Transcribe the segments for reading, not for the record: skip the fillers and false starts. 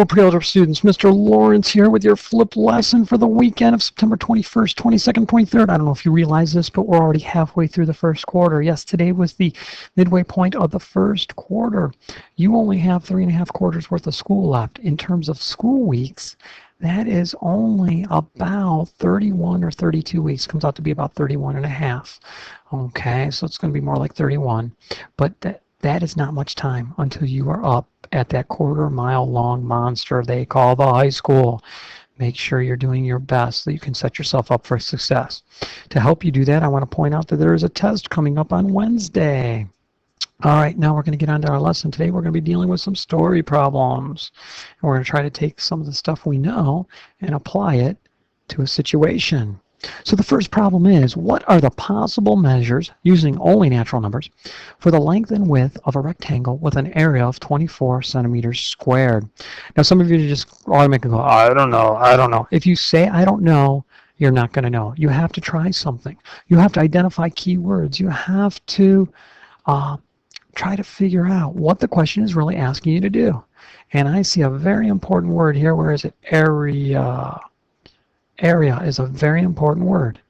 Hello, pre-algebra students. Mr. Lawrence here with your flipped lesson for the weekend of September 21st, 22nd, 23rd. I don't know if you realize this, but we're already halfway through the first quarter. Yes, today was the midway point of the first quarter. You only have 3.5 quarters worth of school left. In terms of school weeks, that is only about 31 or 32 weeks. Comes out to be about 31 and a half. Okay, so it's going to be more like 31. But that is not much time until you are up at that quarter-mile long monster they call the high school. Make sure you're doing your best so you can set yourself up for success. To help you do that, I want to point out that there is a test coming up on Wednesday. All right, now we're going to get on to our lesson. Today we're going to be dealing with some story problems. And we're going to try to take some of the stuff we know and apply it to a situation. So the first problem is, what are the possible measures, using only natural numbers, for the length and width of a rectangle with an area of 24 centimeters squared? Now, some of you just automatically go, I don't know. If you say, I don't know, you're not going to know. You have to try something. You have to identify keywords. You have to try to figure out what the question is really asking you to do. And I see a very important word here. Where is it? Area. Area is a very important word,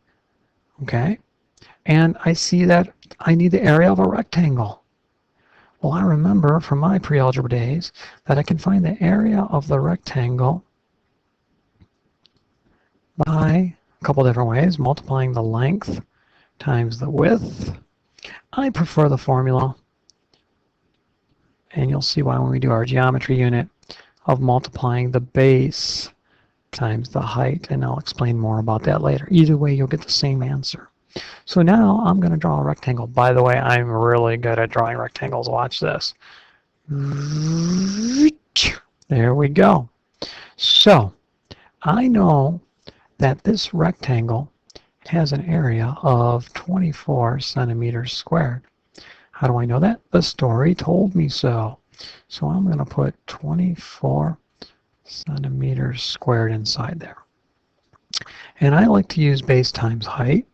okay? And I see that I need the area of a rectangle. Well, I remember from my pre-algebra days that I can find the area of the rectangle by a couple different ways, multiplying the length times the width. I prefer the formula, and you'll see why when we do our geometry unit, of multiplying the base times the height, and I'll explain more about that later. Either way, you'll get the same answer. So now I'm going to draw a rectangle. By the way, I'm really good at drawing rectangles. Watch this. There we go. So I know that this rectangle has an area of 24 centimeters squared. How do I know that? The story told me so. So I'm going to put 24 centimeters squared inside there. And I like to use base times height.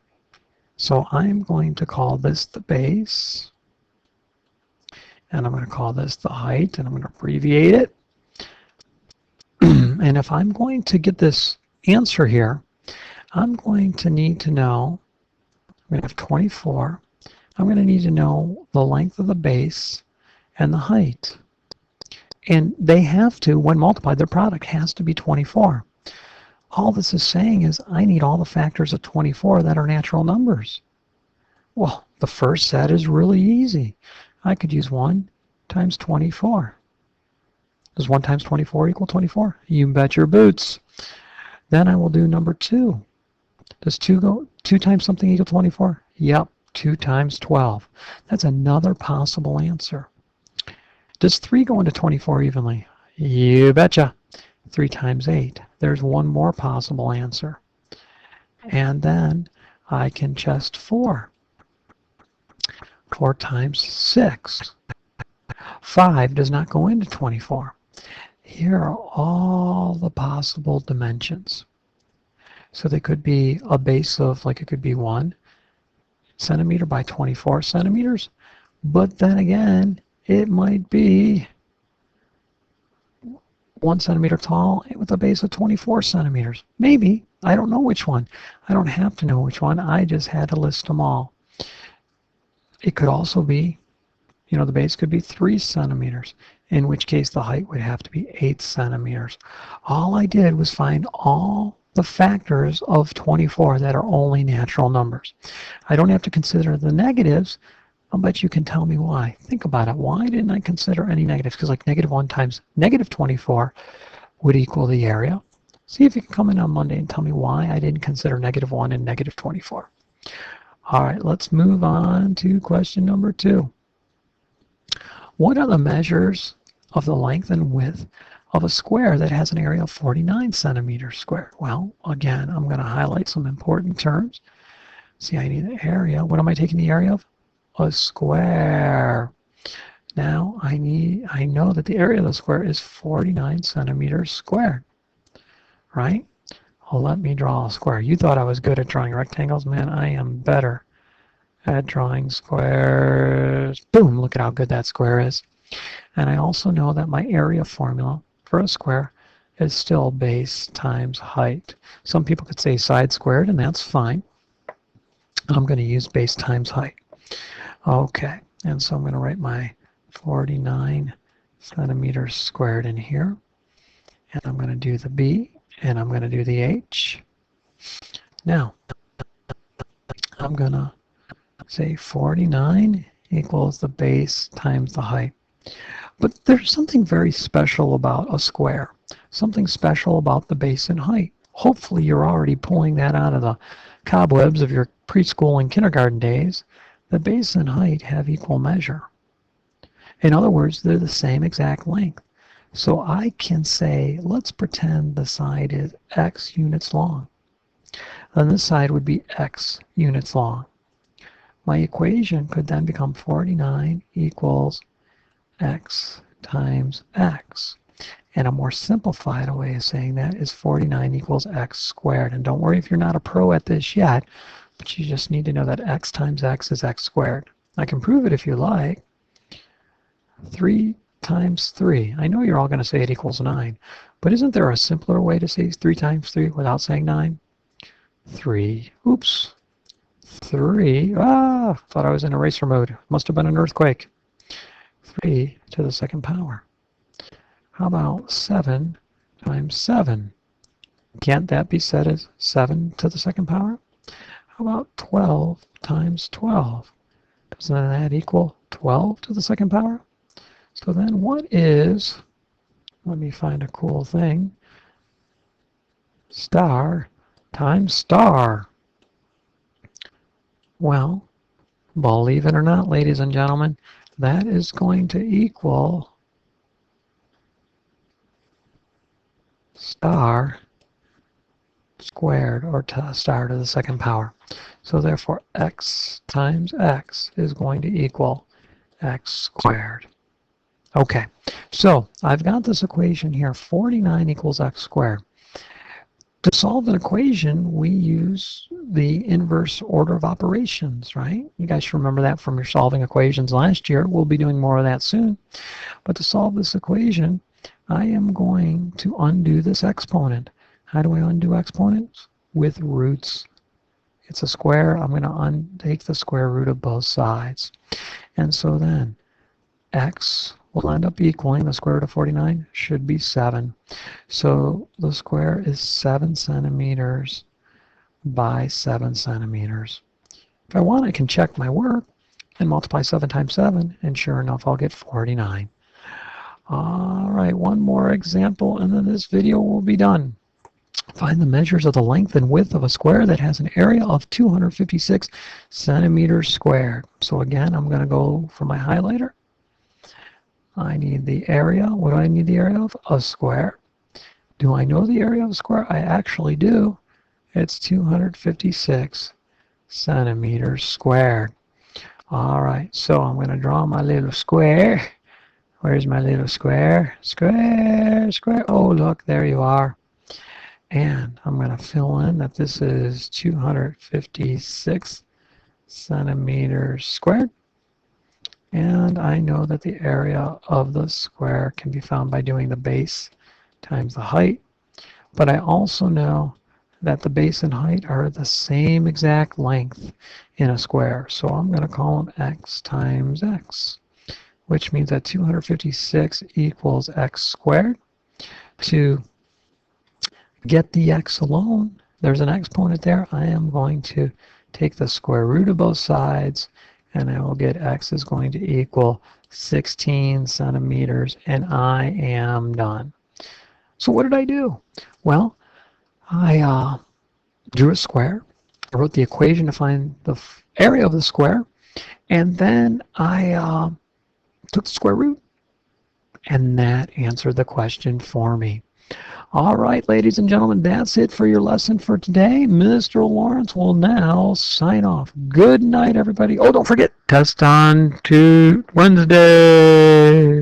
So I'm going to call this the base. And I'm going to call this the height. And I'm going to abbreviate it. And if I'm going to get this answer here, I'm going to need to know, I'm going to have 24. I'm going to need to know the length of the base and the height. And they have to, when multiplied, their product has to be 24. All this is saying is I need all the factors of 24 that are natural numbers. Well, the first set is really easy. I could use 1 times 24. Does 1 times 24 equal 24? You bet your boots. Then I will do number 2. Does 2 times something equal 24? Yep, 2 times 12. That's another possible answer. Does 3 go into 24 evenly? You betcha. 3 times 8. There's one more possible answer. And then I can just 4. 4 times 6. 5 does not go into 24. Here are all the possible dimensions. So they could be a base of, like it could be 1 centimeter by 24 centimeters. But then again, it might be 1 centimeter tall with a base of 24 centimeters. Maybe. I don't know which one. I don't have to know which one. I just had to list them all. It could also be, the base could be 3 centimeters, in which case the height would have to be 8 centimeters. All I did was find all the factors of 24 that are only natural numbers. I don't have to consider the negatives. I'll bet you can tell me why. Think about it. Why didn't I consider any negatives? Because like -1 times -24 would equal the area. See if you can come in on Monday and tell me why I didn't consider -1 and -24. All right, let's move on to question number 2. What are the measures of the length and width of a square that has an area of 49 centimeters squared? Well, again, I'm going to highlight some important terms. See, I need the area. What am I taking the area of? A square. Now I know that the area of the square is 49 centimeters squared, right? Well, let me draw a square. You thought I was good at drawing rectangles. Man, I am better at drawing squares. Boom, look at how good that square is. And I also know that my area formula for a square is still base times height. Some people could say side squared, and that's fine. I'm going to use base times height. Okay, and so I'm going to write my 49 centimeters squared in here. And I'm going to do the B, and I'm going to do the H. Now, I'm going to say 49 equals the base times the height. But there's something very special about a square, something special about the base and height. Hopefully you're already pulling that out of the cobwebs of your preschool and kindergarten days. The base and height have equal measure. In other words, they're the same exact length. So I can say, let's pretend the side is x units long. Then this side would be x units long. My equation could then become 49 equals x times x. And a more simplified way of saying that is 49 equals x squared. And don't worry if you're not a pro at this yet, but you just need to know that x times x is x squared. I can prove it if you like. 3 times 3. I know you're all going to say it equals 9, but isn't there a simpler way to say 3 times 3 without saying 9? 3. Oops. 3. Thought I was in eraser mode. Must have been an earthquake. 3 to the second power. How about 7 times 7? Can't that be said as 7 to the second power? How about 12 times 12? Doesn't that equal 12 to the second power? So then what is, let me find a cool thing, star times star? Well, believe it or not, ladies and gentlemen, that is going to equal star squared, or star to the second power. So therefore x times x is going to equal x squared. Okay, so I've got this equation here, 49 equals x squared. To solve an equation, we use the inverse order of operations, right? You guys should remember that from your solving equations last year. We'll be doing more of that soon. But to solve this equation, I am going to undo this exponent. How do I undo exponents? With roots. It's a square. I'm going to take the square root of both sides. And so then x will end up equaling the square root of 49 should be 7. So the square is 7 centimeters by 7 centimeters. If I want, I can check my work and multiply 7 times 7, and sure enough, I'll get 49. All right, one more example, and then this video will be done. Find the measures of the length and width of a square that has an area of 256 centimeters squared. So again, I'm going to go for my highlighter. I need the area. What do I need the area of? A square. Do I know the area of a square? I actually do. It's 256 centimeters squared. All right, so I'm going to draw my little square. Where's my little square? Square, square. Oh, look, there you are. And I'm going to fill in that this is 256 centimeters squared. And I know that the area of the square can be found by doing the base times the height. But I also know that the base and height are the same exact length in a square. So I'm going to call them x times x, which means that 256 equals x squared. To get the x alone, there's an exponent there. I am going to take the square root of both sides, and I will get x is going to equal 16 centimeters, and I am done. So what did I do? Well, I drew a square. I wrote the equation to find the area of the square, and then I took the square root, and that answered the question for me. All right, ladies and gentlemen, that's it for your lesson for today. Mr. Lawrence will now sign off. Good night, everybody. Oh, don't forget, test on to Wednesday.